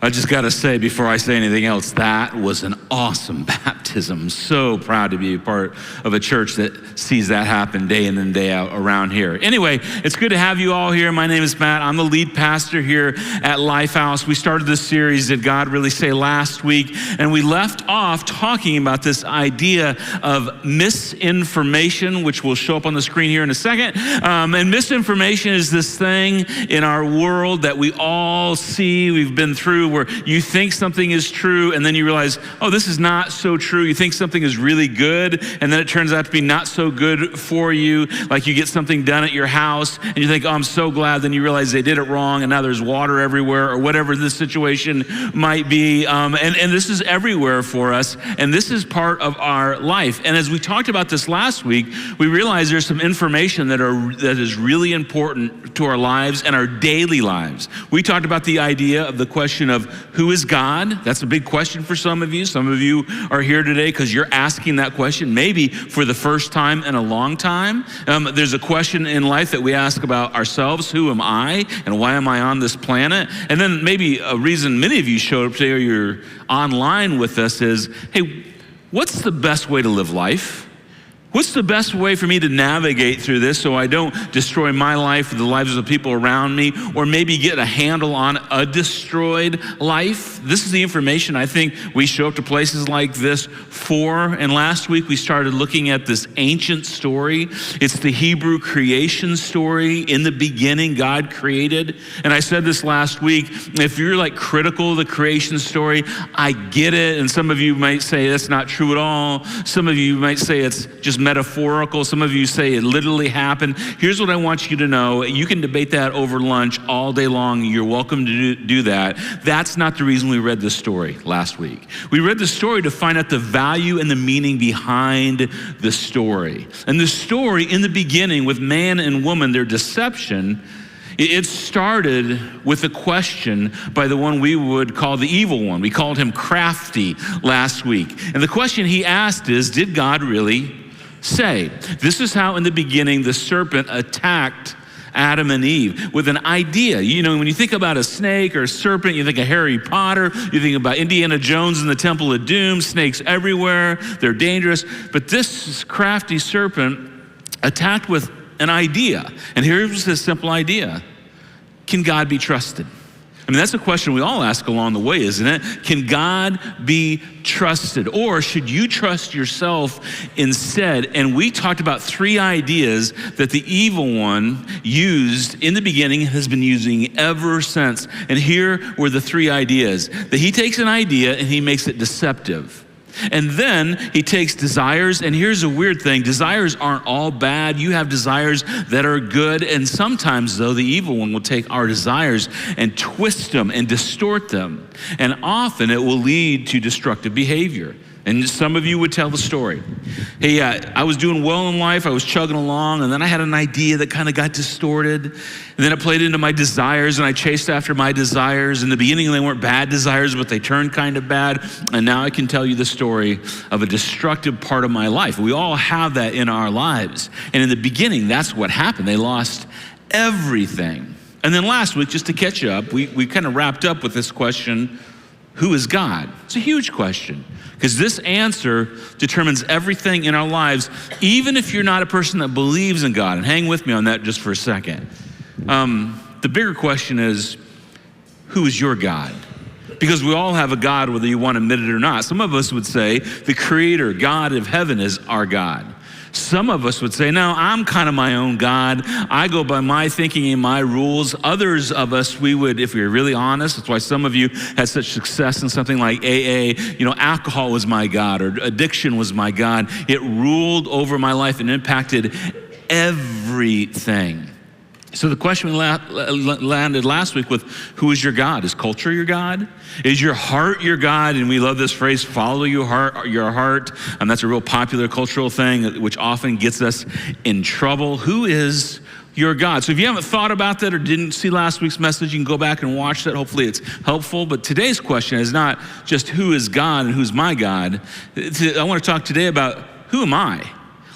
I just got to say, before I say anything else, that was an awesome baptism. I'm so proud to be a part of a church that sees that happen day in and day out around here. Anyway, it's good to have you all here. My name is Matt. I'm the lead pastor here at Lifehouse. We started this series, Did God Really Say, last week, and we left off talking about this idea of misinformation, which will show up on the screen here in a second. And misinformation is this thing in our world that we all see, we've been through, where you think something is true and then you realize, oh, this is not so true. You think something is really good and then it turns out to be not so good for you. Like you get something done at your house and you think, oh, I'm so glad. Then you realize they did it wrong and now there's water everywhere, or whatever the situation might be. And this is everywhere for us, and this is part of our life. And as we talked about this last week, we realized there's some information that is really important to our lives and our daily lives. We talked about the idea of the question of who is God? That's a big question for some of you. Some of you are here today because you're asking that question, maybe for the first time in a long time. There's a question in life that we ask about ourselves. Who am I and why am I on this planet? And then maybe a reason many of you showed up today or you're online with us is, hey, what's the best way to live life? What's the best way for me to navigate through this so I don't destroy my life or the lives of the people around me, or maybe get a handle on a destroyed life? This is the information I think we show up to places like this for. And last week we started looking at this ancient story. It's the Hebrew creation story. In the beginning, God created. And I said this last week, if you're like critical of the creation story, I get it. And some of you might say that's not true at all. Some of you might say it's just metaphorical. Some of you say it literally happened. Here's what I want you to know. You can debate that over lunch all day long. You're welcome to do that. That's not the reason we read this story last week. We read the story to find out the value and the meaning behind the story. And the story in the beginning with man and woman, their deception, it started with a question by the one we would call the evil one. We called him crafty last week. And the question he asked is, did God really say? This is how in the beginning the serpent attacked Adam and Eve with an idea. You know, when you think about a snake or a serpent, you think of Harry Potter, you think about Indiana Jones and the Temple of Doom, snakes everywhere, they're dangerous. But this crafty serpent attacked with an idea. And here's this simple idea. Can God be trusted? I mean, that's a question we all ask along the way, isn't it? Can God be trusted? Or should you trust yourself instead? And we talked about three ideas that the evil one used in the beginning, has been using ever since. And here were the three ideas. That he takes an idea and he makes it deceptive. And then he takes desires, and here's a weird thing. Desires aren't all bad. You have desires that are good, and sometimes, though, the evil one will take our desires and twist them and distort them. And often it will lead to destructive behavior. And some of you would tell the story. Hey, I was doing well in life. I was chugging along, and then I had an idea that kind of got distorted. And then it played into my desires, and I chased after my desires. In the beginning, they weren't bad desires, but they turned kind of bad. And now I can tell you the story of a destructive part of my life. We all have that in our lives. And in the beginning, that's what happened. They lost everything. And then last week, just to catch you up, we kind of wrapped up with this question, who is God? It's a huge question, because this answer determines everything in our lives, even if you're not a person that believes in God. And hang with me on that just for a second. The bigger question is, who is your God? Because we all have a God, whether you want to admit it or not. Some of us would say the creator, God of heaven, is our God. Some of us would say, no, I'm kind of my own God. I go by my thinking and my rules. Others of us, we would, if we were really honest, that's why some of you had such success in something like AA. You know, alcohol was my God, or addiction was my God. It ruled over my life and impacted everything. So the question we landed last week with, who is your God? Is culture your God? Is your heart your God? And we love this phrase, follow your heart. And that's a real popular cultural thing, which often gets us in trouble. Who is your God? So if you haven't thought about that or didn't see last week's message, you can go back and watch that. Hopefully it's helpful. But today's question is not just who is God and who's my God. I want to talk today about, who am I?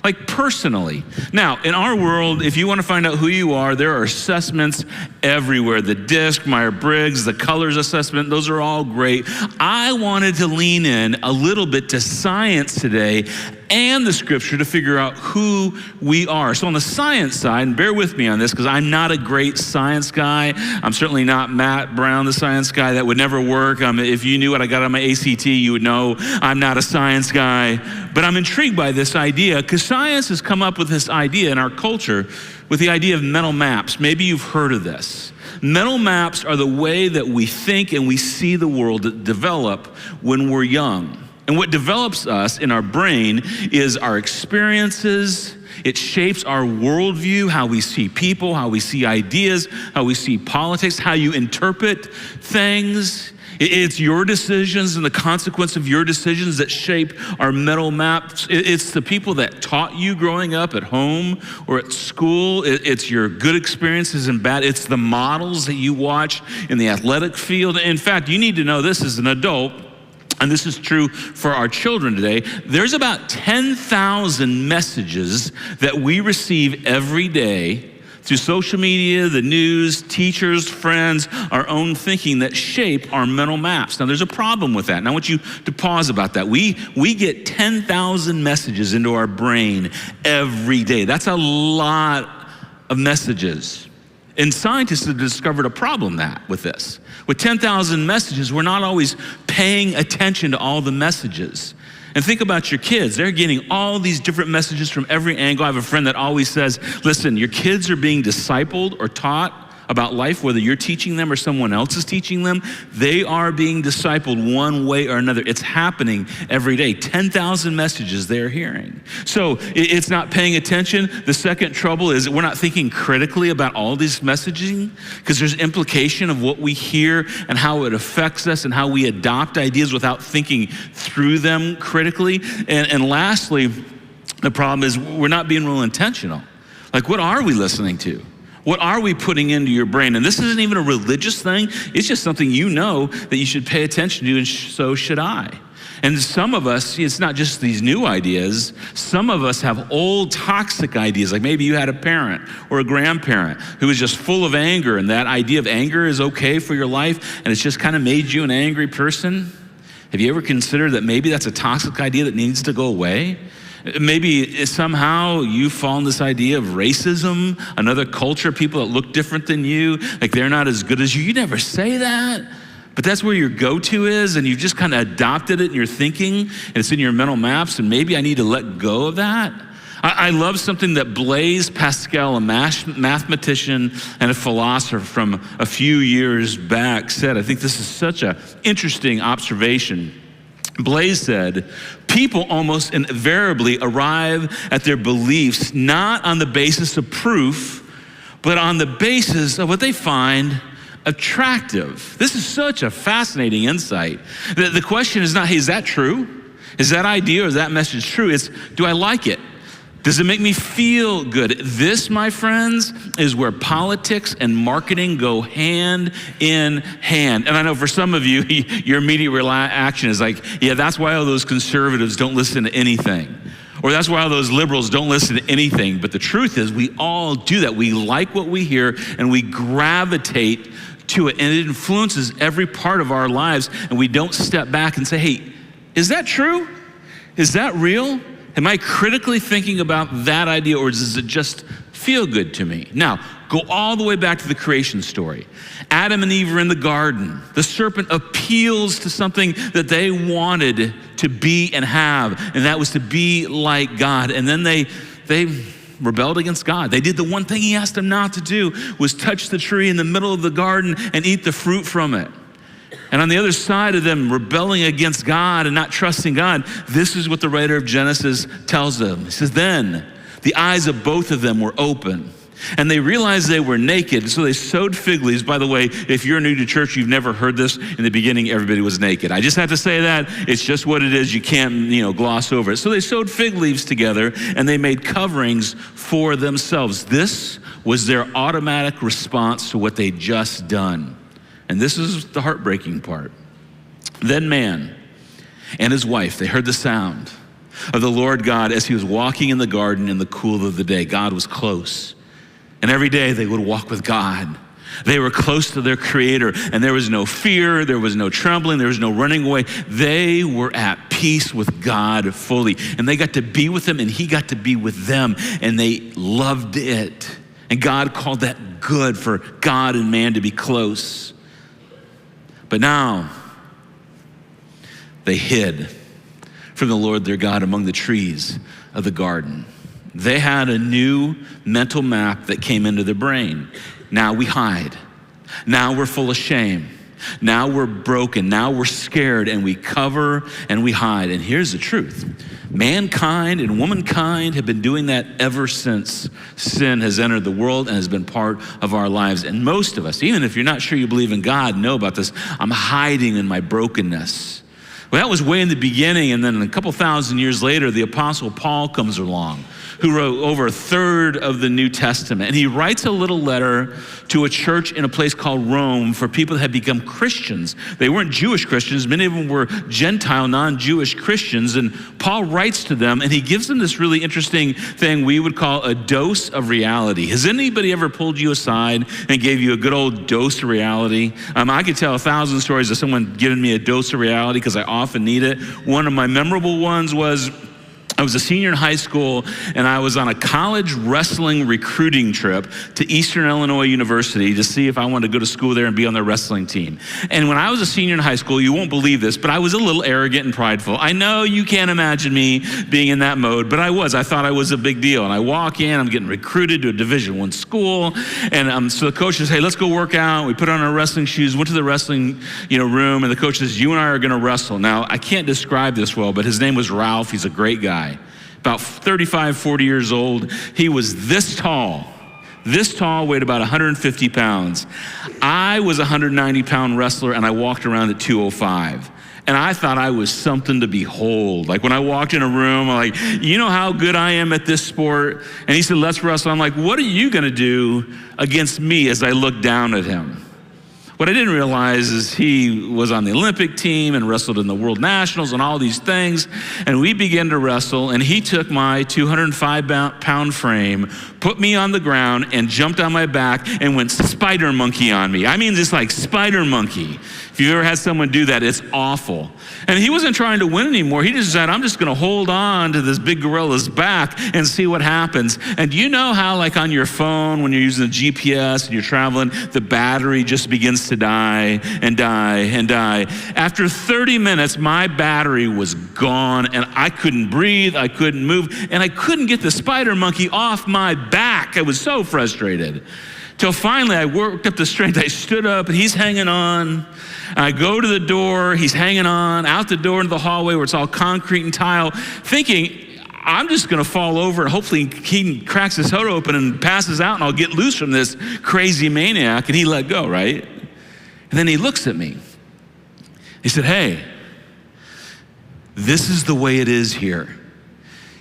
like personally. Now, in our world, if you want to find out who you are, there are assessments everywhere. The DISC, Myers-Briggs, the colors assessment, those are all great. I wanted to lean in a little bit to science today and the scripture to figure out who we are. So on the science side, and bear with me on this because I'm not a great science guy. I'm certainly not Matt Braun, the science guy. That would never work. If you knew what I got on my ACT, you would know I'm not a science guy. But I'm intrigued by this idea because science has come up with this idea in our culture with the idea of mental maps. Maybe you've heard of this. Mental maps are the way that we think and we see the world that develop when we're young. And what develops us in our brain is our experiences. It shapes our worldview, how we see people, how we see ideas, how we see politics, how you interpret things. It's your decisions and the consequence of your decisions that shape our mental maps. It's the people that taught you growing up at home or at school. It's your good experiences and bad. It's the models that you watch in the athletic field. In fact, you need to know this as an adult, and this is true for our children today. There's about 10,000 messages that we receive every day through social media, the news, teachers, friends, our own thinking that shape our mental maps. Now, there's a problem with that, and I want you to pause about that. We get 10,000 messages into our brain every day. That's a lot of messages. And scientists have discovered a problem with this. With 10,000 messages, we're not always paying attention to all the messages. And think about your kids. They're getting all these different messages from every angle. I have a friend that always says, listen, your kids are being discipled or taught about life, whether you're teaching them or someone else is teaching them. They are being discipled one way or another. It's happening every day. 10,000 messages they're hearing. So it's not paying attention. The second trouble is we're not thinking critically about all these messaging because there's implication of what we hear and how it affects us and how we adopt ideas without thinking through them critically. And lastly, the problem is we're not being real intentional. Like, what are we listening to? What are we putting into your brain? And this isn't even a religious thing. It's just something you know that you should pay attention to, and so should I. And some of us, it's not just these new ideas. Some of us have old toxic ideas. Like maybe you had a parent or a grandparent who was just full of anger, and that idea of anger is okay for your life, and it's just kind of made you an angry person. Have you ever considered that maybe that's a toxic idea that needs to go away? Maybe somehow you fall in this idea of racism, another culture, people that look different than you, like they're not as good as you. You never say that, but that's where your go-to is, and you've just kind of adopted it in your thinking, and it's in your mental maps, and maybe I need to let go of that. I love something that Blaise Pascal, a mathematician and a philosopher from a few years back, said. I think this is such an interesting observation. Blaise said, people almost invariably arrive at their beliefs not on the basis of proof, but on the basis of what they find attractive. This is such a fascinating insight. The question is not, hey, is that true? Is that idea or is that message true? It's, do I like it? Does it make me feel good? This, my friends, is where politics and marketing go hand in hand. And I know for some of you, your immediate reaction is like, yeah, that's why all those conservatives don't listen to anything. Or that's why all those liberals don't listen to anything. But the truth is, we all do that. We like what we hear and we gravitate to it. And it influences every part of our lives. And we don't step back and say, hey, is that true? Is that real? Am I critically thinking about that idea, or does it just feel good to me? Now, go all the way back to the creation story. Adam and Eve are in the garden. The serpent appeals to something that they wanted to be and have, and that was to be like God. And then they rebelled against God. They did the one thing he asked them not to do, was touch the tree in the middle of the garden and eat the fruit from it. And on the other side of them rebelling against God and not trusting God, this is what the writer of Genesis tells them. He says, then the eyes of both of them were open, and they realized they were naked, so they sewed fig leaves. By the way, if you're new to church, you've never heard this. In the beginning, everybody was naked. I just have to say that. It's just what it is. You can't, gloss over it. So they sewed fig leaves together, and they made coverings for themselves. This was their automatic response to what they'd just done. And this is the heartbreaking part. Then man and his wife, they heard the sound. of the Lord God as he was walking in the garden in the cool of the day. God was close. And every day they would walk with God. They were close to their Creator, and there was no fear, there was no trembling, there was no running away. They were at peace with God fully, and they got to be with him, and he got to be with them, and they loved it. And God called that good for God and man to be close. But now, they hid from the Lord their God among the trees of the garden. They had a new mental map that came into their brain. Now we hide. Now we're full of shame. Now we're broken. Now we're scared, and we cover and we hide. And here's the truth. Mankind and womankind have been doing that ever since sin has entered the world and has been part of our lives. And most of us, even if you're not sure you believe in God, know about this. I'm hiding in my brokenness. Well, that was way in the beginning, and then a couple thousand years later, the Apostle Paul comes along, who wrote over a third of the New Testament. And he writes a little letter to a church in a place called Rome for people that had become Christians. They weren't Jewish Christians. Many of them were Gentile, non-Jewish Christians. And Paul writes to them, and he gives them this really interesting thing we would call a dose of reality. Has anybody ever pulled you aside and gave you a good old dose of reality? I could tell 1,000 stories of someone giving me a dose of reality because I often need it. One of my memorable ones was, I was a senior in high school, and I was on a college wrestling recruiting trip to Eastern Illinois University to see if I wanted to go to school there and be on their wrestling team. And when I was a senior in high school, you won't believe this, but I was a little arrogant and prideful. I know you can't imagine me being in that mode, but I was. I thought I was a big deal. And I walk in, I'm getting recruited to a Division I school, and so the coach says, hey, let's go work out. We put on our wrestling shoes, went to the wrestling room, and the coach says, you and I are going to wrestle. Now, I can't describe this well, but his name was Ralph. He's a great guy. About 35, 40 years old. He was this tall, weighed about 150 pounds. I was a 190-pound wrestler, and I walked around at 205. And I thought I was something to behold. Like when I walked in a room, I'm like, you know how good I am at this sport? And he said, let's wrestle. I'm like, what are you gonna do against me as I looked down at him? What I didn't realize is he was on the Olympic team and wrestled in the World Nationals and all these things. And we began to wrestle, and he took my 205-pound frame, put me on the ground, and jumped on my back and went spider monkey on me. I mean, just like spider monkey. If you've ever had someone do that, it's awful. And he wasn't trying to win anymore. He just said, I'm just gonna hold on to this big gorilla's back and see what happens. And do you know how, like on your phone, when you're using the GPS and you're traveling, the battery just begins to die and die and die. After 30 minutes, my battery was gone, and I couldn't breathe, I couldn't move, and I couldn't get the spider monkey off my back. I was so frustrated. Till finally I worked up the strength. I stood up, and he's hanging on. I go to the door, he's hanging on, out the door into the hallway where it's all concrete and tile, thinking, I'm just gonna fall over and hopefully he cracks his head open and passes out, and I'll get loose from this crazy maniac. And he let go, right? And then he looks at me. He said, hey, this is the way it is here.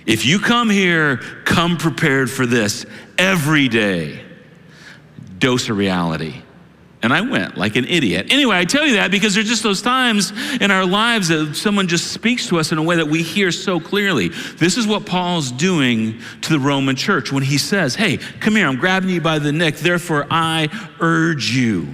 If you come here, come prepared for this every day. Dose of reality. And I went like an idiot. Anyway, I tell you that because there's just those times in our lives that someone just speaks to us in a way that we hear so clearly. This is what Paul's doing to the Roman church when he says, hey, come here, I'm grabbing you by the neck. Therefore, I urge you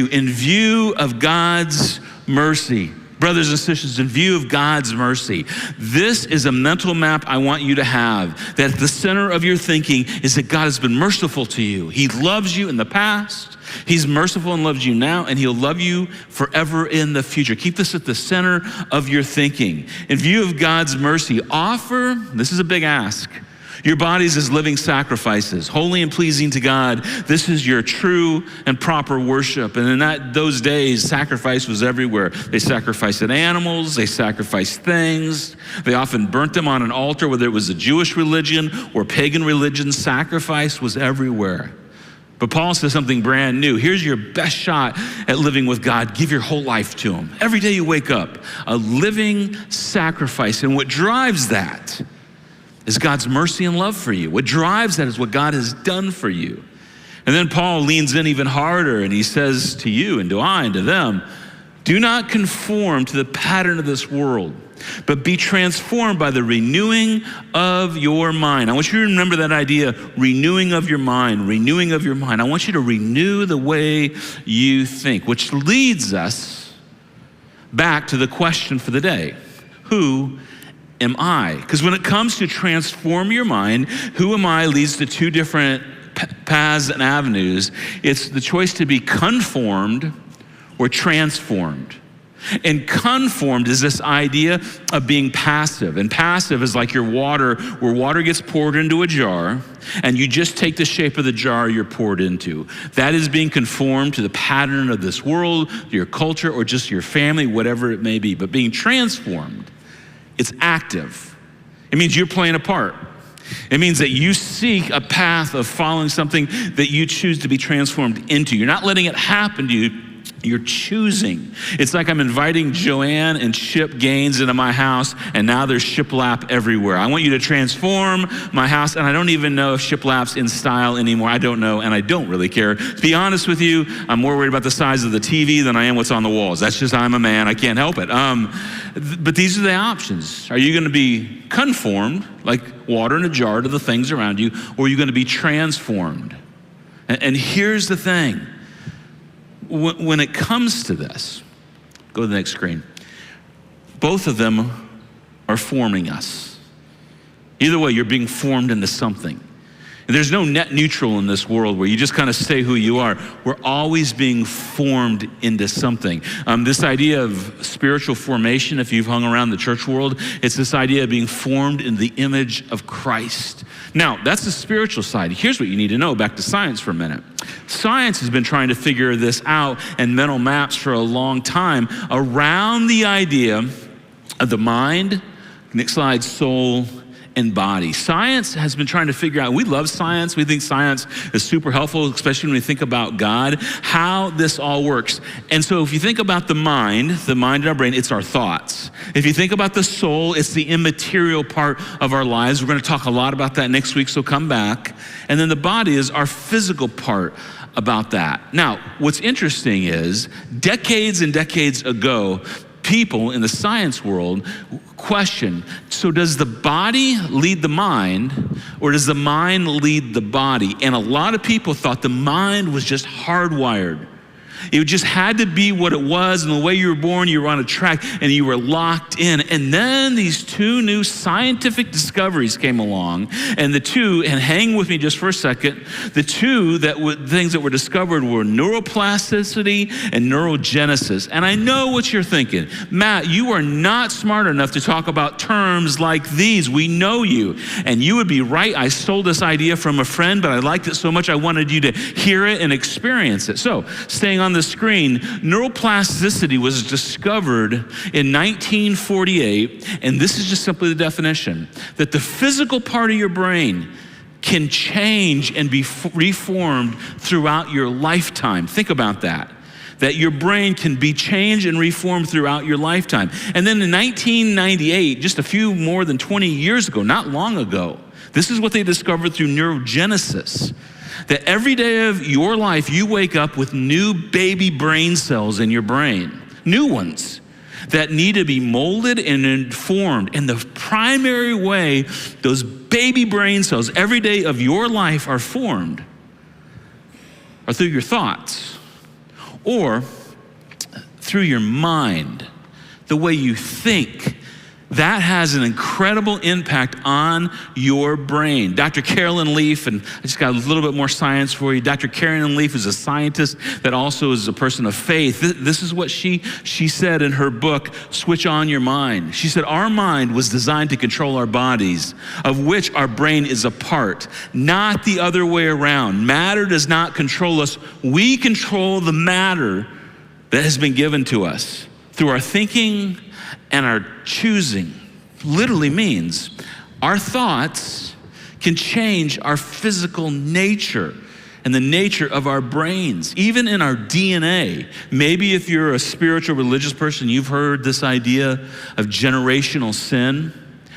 in view of God's mercy. Brothers and sisters, in view of God's mercy, this is a mental map I want you to have, that at the center of your thinking is that God has been merciful to you. He loves you in the past, he's merciful and loves you now, and he'll love you forever in the future. Keep this at the center of your thinking. In view of God's mercy, offer, this is a big ask, your bodies as living sacrifices, holy and pleasing to God. This is your true and proper worship. And in those days, sacrifice was everywhere. They sacrificed animals, they sacrificed things. They often burnt them on an altar, whether it was a Jewish religion or pagan religion. Sacrifice was everywhere. But Paul says something brand new. Here's your best shot at living with God. Give your whole life to him. Every day you wake up, a living sacrifice. And what drives that is God's mercy and love for you. What drives that is what God has done for you. And then Paul leans in even harder, and he says to you and to I and to them, Do not conform to the pattern of this world, but be transformed by the renewing of your mind. I want you to remember that idea, renewing of your mind, renewing of your mind. I want you to renew the way you think, which leads us back to the question for the day. Who am I? Because when it comes to transform your mind, who am I leads to two different paths and avenues. It's the choice to be conformed or transformed. And conformed is this idea of being passive. And passive is like your water, where water gets poured into a jar, and you just take the shape of the jar you're poured into. That is being conformed to the pattern of this world, your culture, or just your family, whatever it may be. But being transformed, it's active. It means you're playing a part. It means that you seek a path of following something that you choose to be transformed into. You're not letting it happen to you. You're choosing. It's like I'm inviting Joanne and Chip Gaines into my house, and now there's shiplap everywhere. I want you to transform my house, and I don't even know if shiplap's in style anymore. I don't know, and I don't really care. To be honest with you, I'm more worried about the size of the TV than I am what's on the walls. That's just, I'm a man. I can't help it. But these are the options. Are you going to be conformed, like water in a jar, to the things around you, or are you going to be transformed? And here's the thing. When it comes to this, go to the next screen, both of them are forming us. Either way, you're being formed into something. And there's no net neutral in this world where you just kind of stay who you are. We're always being formed into something. This idea of spiritual formation, if you've hung around the church world, it's this idea of being formed in the image of Christ. Now, that's the spiritual side. Here's what you need to know, back to science for a minute. Science has been trying to figure this out and mental maps for a long time around the idea of the mind, next slide, soul, and body. Science has been trying to figure out, we love science, we think science is super helpful, especially when we think about God, how this all works. And so if you think about the mind in our brain, it's our thoughts. If you think about the soul, it's the immaterial part of our lives. We're going to talk a lot about that next week, so come back. And then the body is our physical part about that. Now, what's interesting is, decades and decades ago, people in the science world question, so does the body lead the mind, or does the mind lead the body? And a lot of people thought the mind was just hardwired. It just had to be what it was, and the way you were born, you were on a track, and you were locked in. And then these two new scientific discoveries came along, and hang with me just for a second, the two things that were discovered were neuroplasticity and neurogenesis. And I know what you're thinking. Matt, you are not smart enough to talk about terms like these. We know you. And you would be right. I stole this idea from a friend, but I liked it so much I wanted you to hear it and experience it. So, staying on the screen, neuroplasticity was discovered in 1948, and this is just simply the definition, that the physical part of your brain can change and be reformed throughout your lifetime. Think about that your brain can be changed and reformed throughout your lifetime. And then in 1998, just a few more than 20 years ago, not long ago, this is what they discovered through neurogenesis, that every day of your life, you wake up with new baby brain cells in your brain, new ones that need to be molded and informed. And the primary way those baby brain cells every day of your life are formed are through your thoughts or through your mind, the way you think. That has an incredible impact on your brain. Dr. Carolyn Leaf, and I just got a little bit more science for you. Dr. Carolyn Leaf is a scientist that also is a person of faith. This is what she said in her book, Switch On Your Mind. She said, our mind was designed to control our bodies, of which our brain is a part, not the other way around. Matter does not control us. We control the matter that has been given to us through our thinking and our choosing. Literally means our thoughts can change our physical nature and the nature of our brains, even in our DNA. Maybe if you're a spiritual religious person, you've heard this idea of generational sin.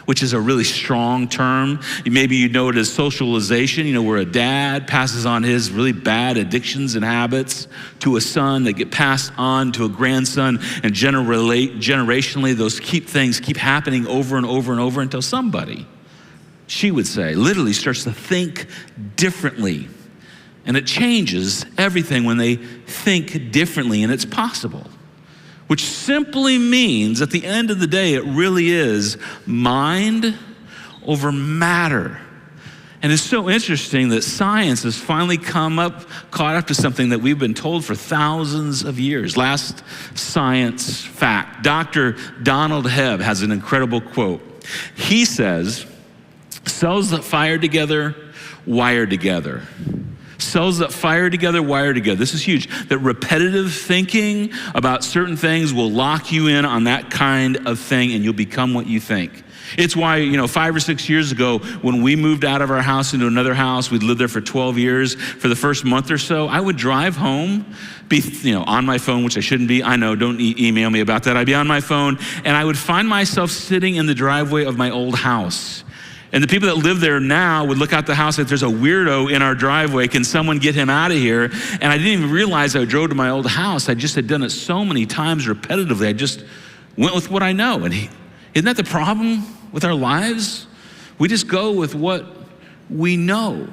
which is a really strong term. Maybe you know it as socialization, where a dad passes on his really bad addictions and habits to a son that get passed on to a grandson, and generationally those things keep happening over and over and over until somebody, she would say, literally starts to think differently. And it changes everything when they think differently, and it's possible. Which simply means at the end of the day, it really is mind over matter. And it's so interesting that science has finally caught up to something that we've been told for thousands of years. Last science fact, Dr. Donald Hebb has an incredible quote. He says, cells that fire together, wire together. Cells that fire together, wire together. This is huge. That repetitive thinking about certain things will lock you in on that kind of thing, and you'll become what you think. It's why, 5 or 6 years ago, when we moved out of our house into another house, we'd lived there for 12 years. For the first month or so, I would drive home, be on my phone, which I shouldn't be. I know, don't email me about that. I'd be on my phone, and I would find myself sitting in the driveway of my old house. And the people that live there now would look out the house like, there's a weirdo in our driveway. Can someone get him out of here? And I didn't even realize I drove to my old house. I just had done it so many times repetitively. I just went with what I know. And isn't that the problem with our lives? We just go with what we know.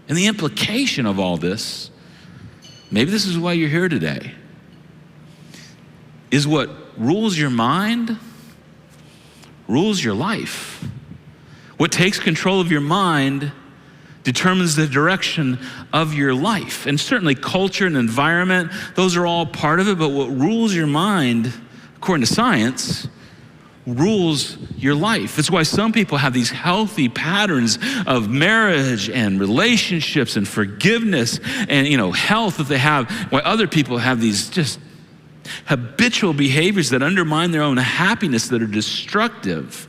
And the implication of all this, maybe this is why you're here today, is what rules your mind, rules your life. What takes control of your mind determines the direction of your life. And certainly culture and environment, those are all part of it, but what rules your mind, according to science, rules your life. It's why some people have these healthy patterns of marriage and relationships and forgiveness and, health that they have, why other people have these just habitual behaviors that undermine their own happiness, that are destructive.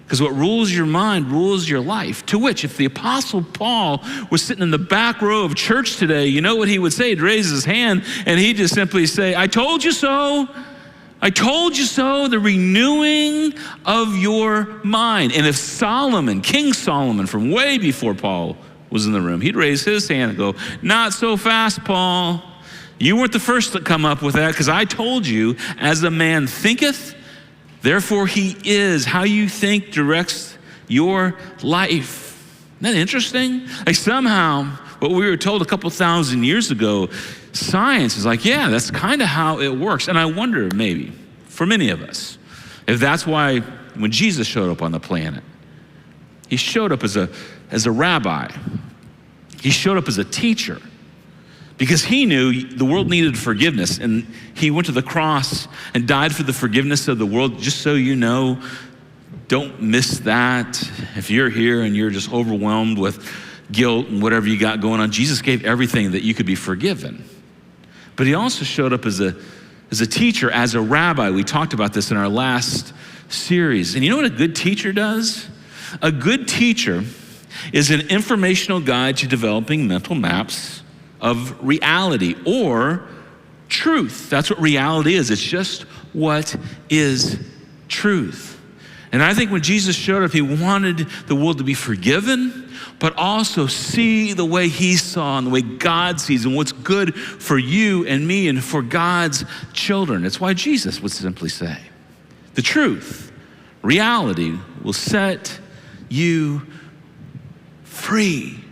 Because what rules your mind rules your life. To which, if the Apostle Paul was sitting in the back row of church today, you know what he would say? He'd raise his hand and he'd just simply say, I told you so. I told you so, the renewing of your mind. And if Solomon, King Solomon, from way before Paul was in the room, he'd raise his hand and go, not so fast, Paul. You weren't the first to come up with that, because I told you, as a man thinketh, therefore he is. How you think directs your life. Isn't that interesting? Like somehow, what we were told a couple thousand years ago, science is like, yeah, that's kind of how it works. And I wonder, maybe, for many of us, if that's why when Jesus showed up on the planet, he showed up as a rabbi. He showed up as a teacher. Because he knew the world needed forgiveness, and he went to the cross and died for the forgiveness of the world. Just so you know, don't miss that. If you're here and you're just overwhelmed with guilt and whatever you got going on, Jesus gave everything that you could be forgiven. But he also showed up as a teacher, as a rabbi. We talked about this in our last series. And you know what a good teacher does? A good teacher is an informational guide to developing mental maps of reality or truth. That's what reality is. It's just what is truth. And I think when Jesus showed up, he wanted the world to be forgiven, but also see the way he saw and the way God sees and what's good for you and me and for God's children. It's why Jesus would simply say, the truth, reality will set you free.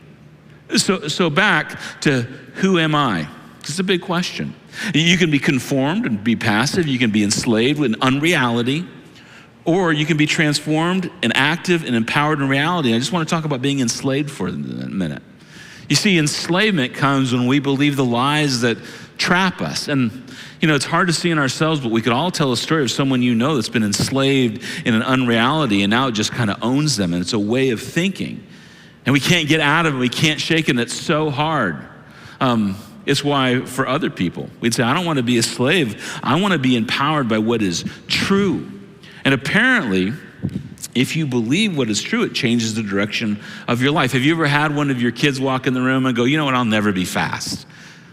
So back to who am I? It's a big question. You can be conformed and be passive. You can be enslaved in unreality, or you can be transformed and active and empowered in reality. I just want to talk about being enslaved for a minute. You see, enslavement comes when we believe the lies that trap us. And, it's hard to see in ourselves, but we could all tell a story of someone that's been enslaved in an unreality, and now it just kind of owns them, and it's a way of thinking. And we can't get out of it. We can't shake it. And it's so hard. It's why for other people, we'd say, I don't want to be a slave. I want to be empowered by what is true. And apparently, if you believe what is true, it changes the direction of your life. Have you ever had one of your kids walk in the room and go, you know what, I'll never be fast.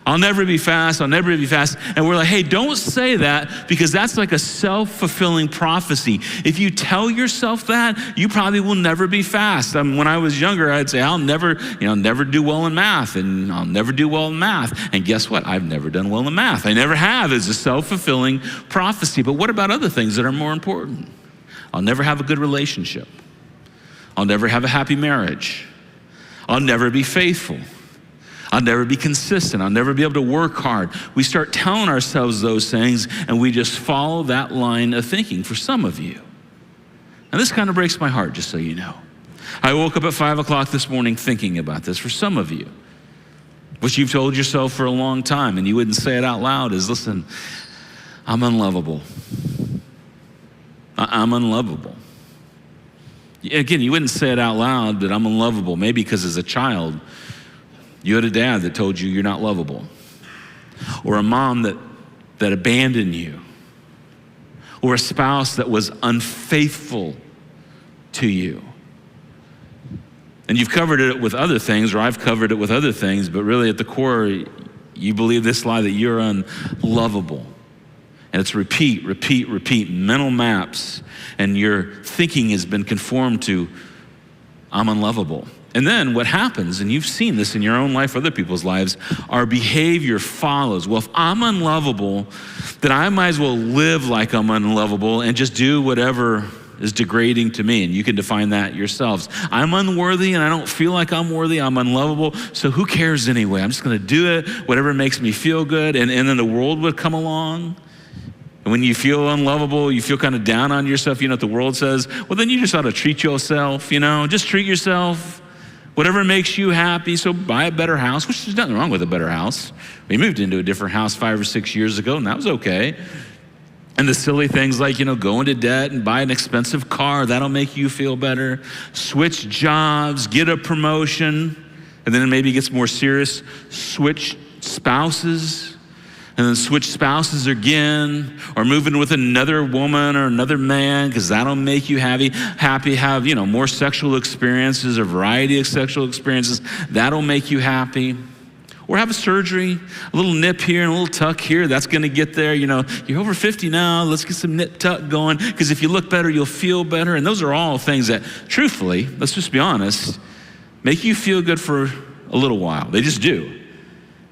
I'll never be fast. I'll never be fast. And we're like, hey, don't say that, because that's like a self-fulfilling prophecy. If you tell yourself that, you probably will never be fast. When I was younger, I'd say, I'll never do well in math, and I'll never do well in math. And guess what? I've never done well in math. I never have. It's a self-fulfilling prophecy. But what about other things that are more important? I'll never have a good relationship. I'll never have a happy marriage. I'll never be faithful. I'll never be consistent. I'll never be able to work hard. We start telling ourselves those things, and we just follow that line of thinking for some of you. And this kind of breaks my heart, just so you know. I woke up at 5 o'clock this morning thinking about this for some of you. What you've told yourself for a long time, and you wouldn't say it out loud, is, listen, I'm unlovable. I'm unlovable. Again, you wouldn't say it out loud, but I'm unlovable. Maybe because as a child, you had a dad that told you you're not lovable, or a mom that abandoned you, or a spouse that was unfaithful to you. And you've covered it with other things, or I've covered it with other things, but really at the core, you believe this lie that you're unlovable. And it's repeat, mental maps, and your thinking has been conformed to, I'm unlovable. And then what happens, and you've seen this in your own life, other people's lives, our behavior follows. Well, if I'm unlovable, then I might as well live like I'm unlovable and just do whatever is degrading to me. And you can define that yourselves. I'm unworthy and I don't feel like I'm worthy. I'm unlovable. So who cares anyway? I'm just going to do it, whatever makes me feel good. And then the world would come along. And when you feel unlovable, you feel kind of down on yourself, you know what the world says? Well, then you just ought to treat yourself, just treat yourself. Whatever makes you happy, so buy a better house, which there's nothing wrong with a better house. We moved into a different house 5 or 6 years ago, and that was okay. And the silly things like, go into debt and buy an expensive car, that'll make you feel better. Switch jobs, get a promotion, and then maybe it gets more serious, switch spouses. And then switch spouses again, or move in with another woman or another man, because that'll make you happy, have, more sexual experiences, a variety of sexual experiences, that'll make you happy. Or have a surgery, a little nip here and a little tuck here, that's gonna get there. You're over 50 now, let's get some nip tuck going, because if you look better, you'll feel better. And those are all things that, truthfully, let's just be honest, make you feel good for a little while. They just do.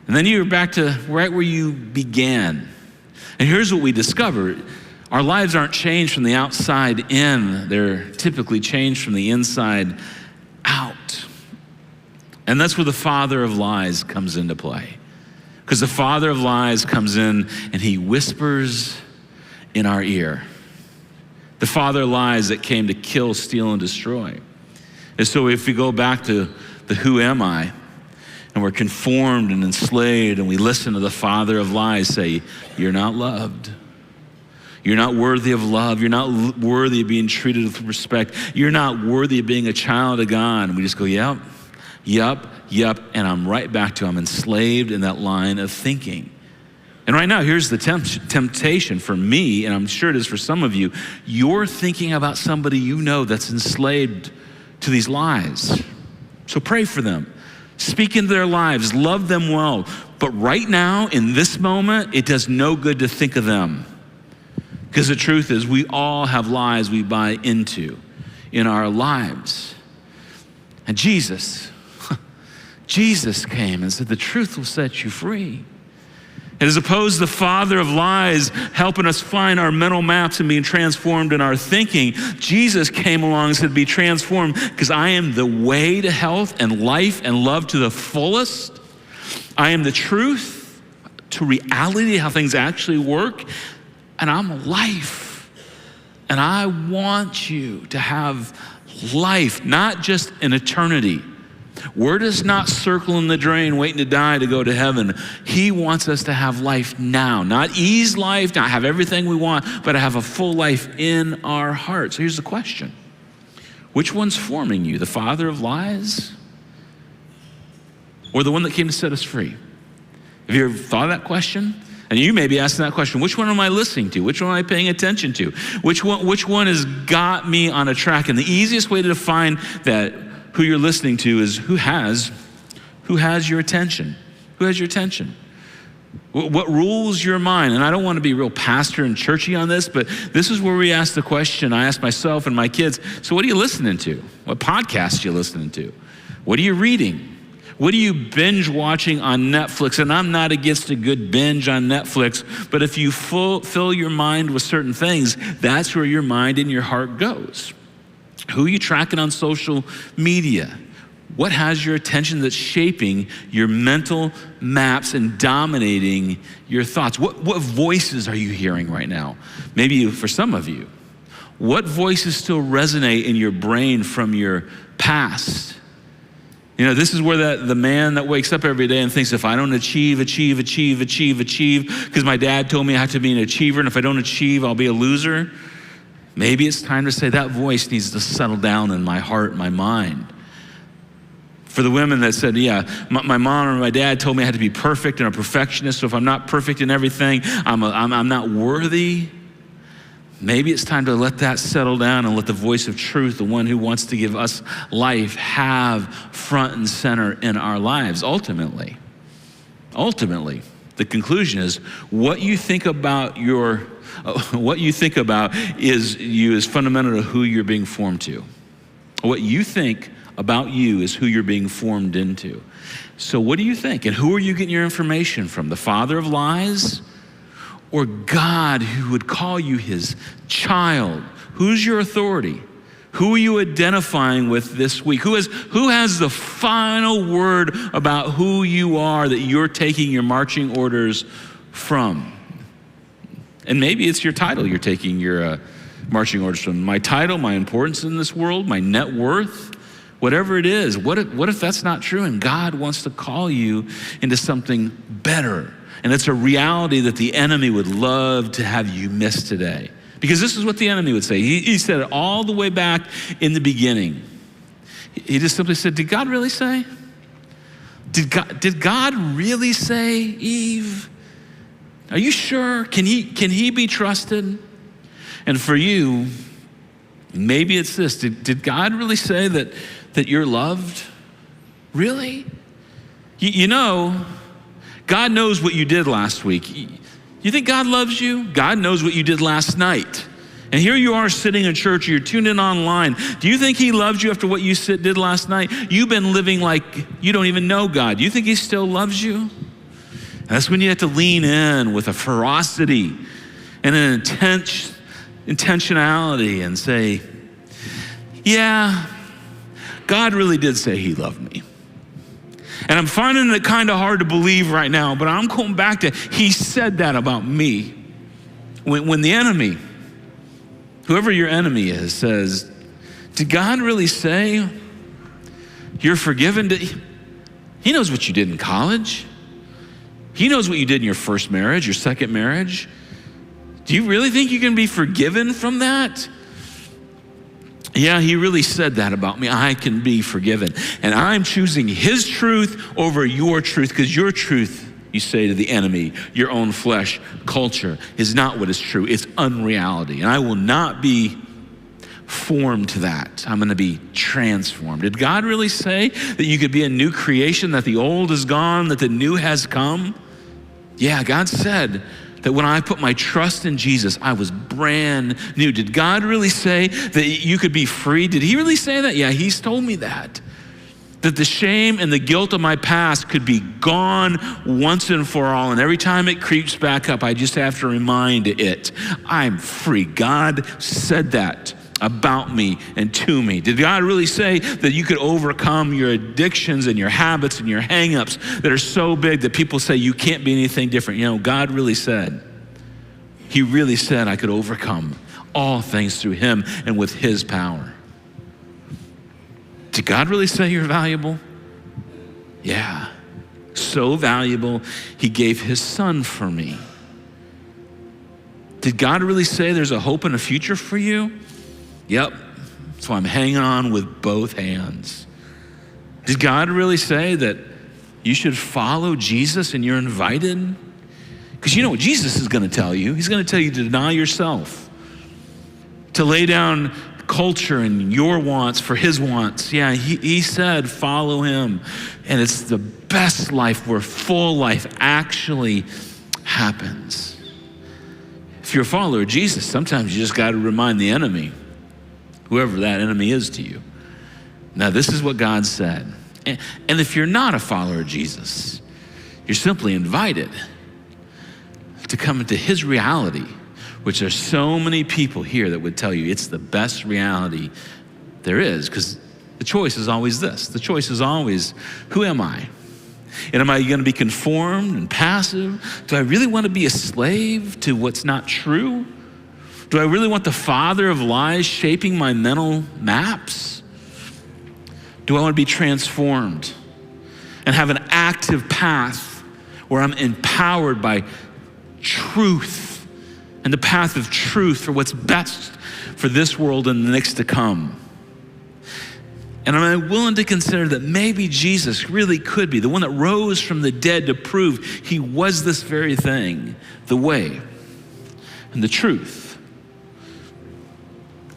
And then you're back to right where you began. And here's what we discovered. Our lives aren't changed from the outside in. They're typically changed from the inside out. And that's where the father of lies comes into play. Because the father of lies comes in and he whispers in our ear. The father of lies that came to kill, steal, and destroy. And so if we go back to the who am I, and we're conformed and enslaved, and we listen to the father of lies say, you're not loved. You're not worthy of love. You're not worthy of being treated with respect. You're not worthy of being a child of God. And we just go, yep. And I'm right back to I'm enslaved in that line of thinking. And right now, here's the temptation for me, and I'm sure it is for some of you. You're thinking about somebody that's enslaved to these lies. So pray for them. Speak into their lives, love them well. But right now, in this moment, it does no good to think of them. Because the truth is, we all have lies we buy into in our lives. And Jesus came and said, the truth will set you free. And as opposed to the father of lies helping us find our mental maps and being transformed in our thinking, Jesus came along and said, be transformed, because I am the way to health and life and love to the fullest. I am the truth to reality, how things actually work. And I'm life. And I want you to have life, not just an eternity. We're just not circling the drain, waiting to die to go to heaven. He wants us to have life now, not ease life, not have everything we want, but to have a full life in our heart. So here's the question. Which one's forming you, the father of lies or the one that came to set us free? Have you ever thought of that question? And you may be asking that question, which one am I listening to? Which one am I paying attention to? Which one has got me on a track? And the easiest way to define that who you're listening to is who has your attention. Who has your attention? What rules your mind? And I don't want to be real pastor and churchy on this, but this is where we ask the question. I ask myself and my kids, so what are you listening to? What podcasts are you listening to? What are you reading? What are you binge watching on Netflix? And I'm not against a good binge on Netflix, but if you fill your mind with certain things, that's where your mind and your heart goes. Who are you tracking on social media? What has your attention that's shaping your mental maps and dominating your thoughts? What voices are you hearing right now? Maybe for some of you, what voices still resonate in your brain from your past? You know, this is where the man that wakes up every day and thinks, if I don't achieve, because my dad told me I have to be an achiever, and if I don't achieve, I'll be a loser. Maybe it's time to say that voice needs to settle down in my heart, my mind. For the women that said, yeah, my mom or my dad told me I had to be perfect and a perfectionist, so if I'm not perfect in everything, I'm not worthy. Maybe it's time to let that settle down and let the voice of truth, the one who wants to give us life, have front and center in our lives. Ultimately, the conclusion is what you think about is fundamental to who you're being formed to. What you think about you is who you're being formed into. So what do you think? And who are you getting your information from? The father of lies? Or God, who would call you his child? Who's your authority? Who are you identifying with this week? Who has the final word about who you are that you're taking your marching orders from? And maybe it's your title you're taking your marching orders from. My title, my importance in this world, my net worth, whatever it is. What if that's not true and God wants to call you into something better? And it's a reality that the enemy would love to have you miss today. Because this is what the enemy would say. He said it all the way back in the beginning. He just simply said, did God really say? Did God really say, Eve? Are you sure? Can he be trusted? And for you, maybe it's this. Did God really say that you're loved? Really? You know, God knows what you did last week. You think God loves you? God knows what you did last night. And here you are sitting in church, or you're tuned in online. Do you think he loves you after what you did last night? You've been living like you don't even know God. Do you think he still loves you? And that's when you have to lean in with a ferocity and an intentionality and say, yeah, God really did say he loved me. And I'm finding it kind of hard to believe right now, but I'm going back to, he said that about me. When the enemy, whoever your enemy is, says, did God really say you're forgiven? He knows what you did in college. He knows what you did in your first marriage, your second marriage. Do you really think you can be forgiven from that? Yeah, he really said that about me. I can be forgiven. And I'm choosing his truth over your truth, because your truth, you say to the enemy, your own flesh, culture, is not what is true. It's unreality. And I will not be formed to that. I'm going to be transformed. Did God really say that you could be a new creation, that the old is gone, that the new has come? Yeah, God said that when I put my trust in Jesus, I was brand new. Did God really say that you could be free? Did he really say that? Yeah, he's told me that. That the shame and the guilt of my past could be gone once and for all. And every time it creeps back up, I just have to remind it, I'm free. God said that about me and to me. Did God really say that you could overcome your addictions and your habits and your hang-ups that are so big that people say you can't be anything different? You know, God really said, he really said I could overcome all things through him and with his power. Did God really say you're valuable? Yeah, so valuable, he gave his son for me. Did God really say there's a hope and a future for you? Yep, so I'm hanging on with both hands. Did God really say that you should follow Jesus and you're invited? Because you know what Jesus is going to tell you. He's going to tell you to deny yourself, to lay down culture and your wants for his wants. Yeah, he said, follow him. And it's the best life where full life actually happens. If you're a follower of Jesus, sometimes you just got to remind the enemy, whoever that enemy is to you. Now, this is what God said. And if you're not a follower of Jesus, you're simply invited to come into his reality, which there's so many people here that would tell you it's the best reality there is, because the choice is always this. The choice is always, who am I? And am I going to be conformed and passive? Do I really want to be a slave to what's not true? Do I really want the father of lies shaping my mental maps? Do I want to be transformed and have an active path where I'm empowered by truth and the path of truth for what's best for this world and the next to come? And am I willing to consider that maybe Jesus really could be the one that rose from the dead to prove he was this very thing, the way and the truth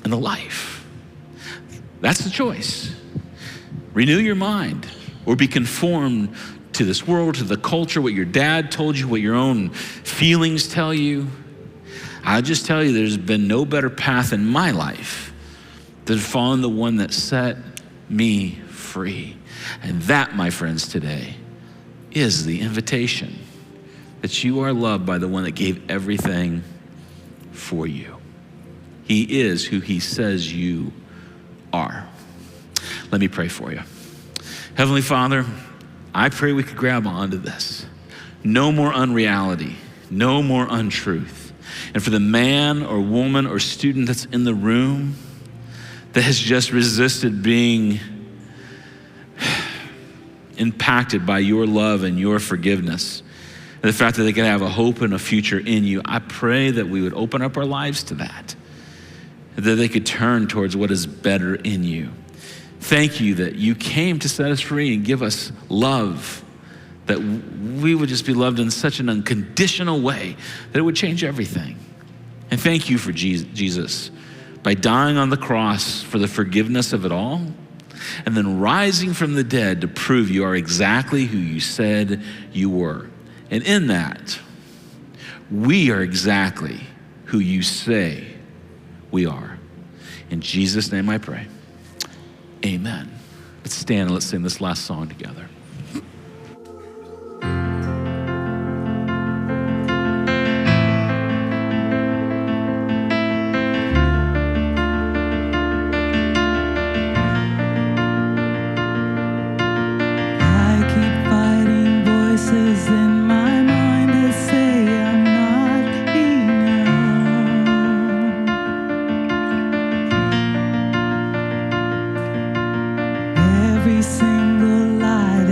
and the life? That's the choice. Renew your mind or be conformed to this world, to the culture, what your dad told you, what your own feelings tell you. I'll just tell you, there's been no better path in my life than following the one that set me free. And that, my friends, today is the invitation that you are loved by the one that gave everything for you. He is who he says you are. Let me pray for you. Heavenly Father, I pray we could grab onto this. No more unreality, no more untruth. And for the man or woman or student that's in the room that has just resisted being impacted by your love and your forgiveness, and the fact that they can have a hope and a future in you, I pray that we would open up our lives to that they could turn towards what is better in you. Thank you that you came to set us free and give us love, that we would just be loved in such an unconditional way that it would change everything. And thank you for Jesus, by dying on the cross for the forgiveness of it all, and then rising from the dead to prove you are exactly who you said you were. And in that, we are exactly who you say we are. In Jesus' name I pray. Amen. Let's stand and let's sing this last song together. Every single lie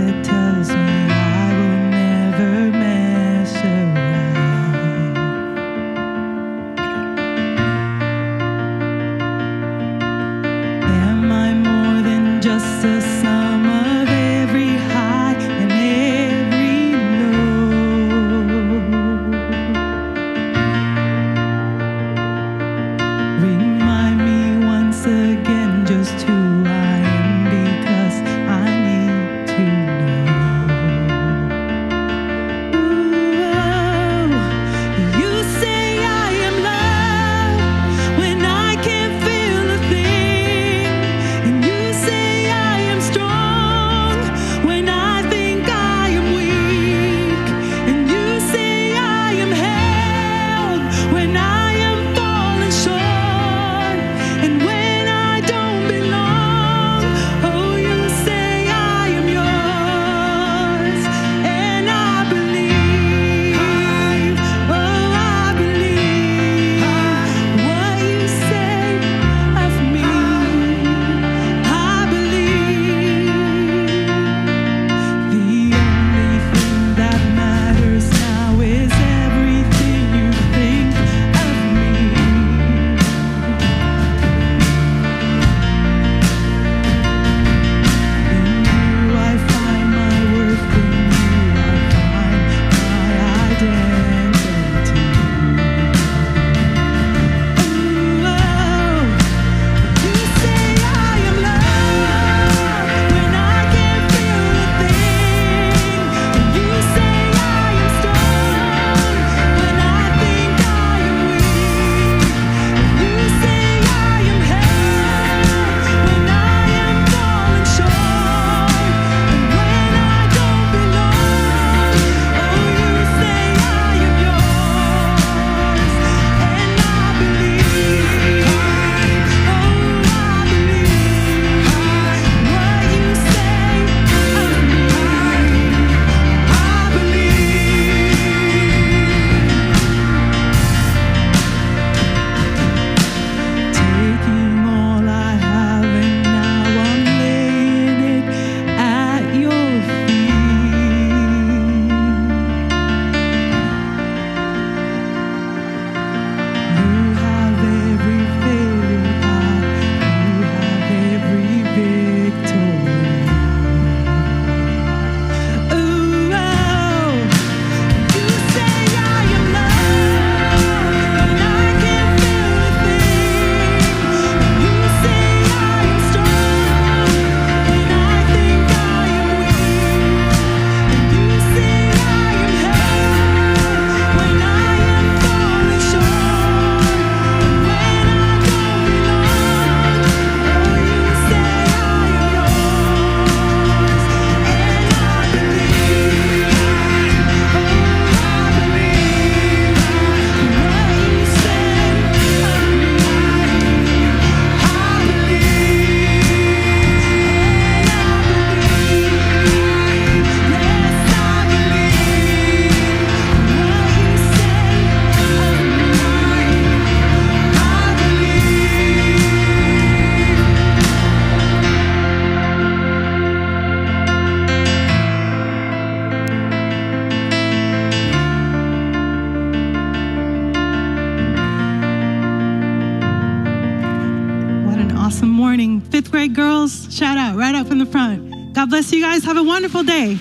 awesome morning. 5th grade girls, shout out right up in the front. God bless you guys. Have a wonderful day.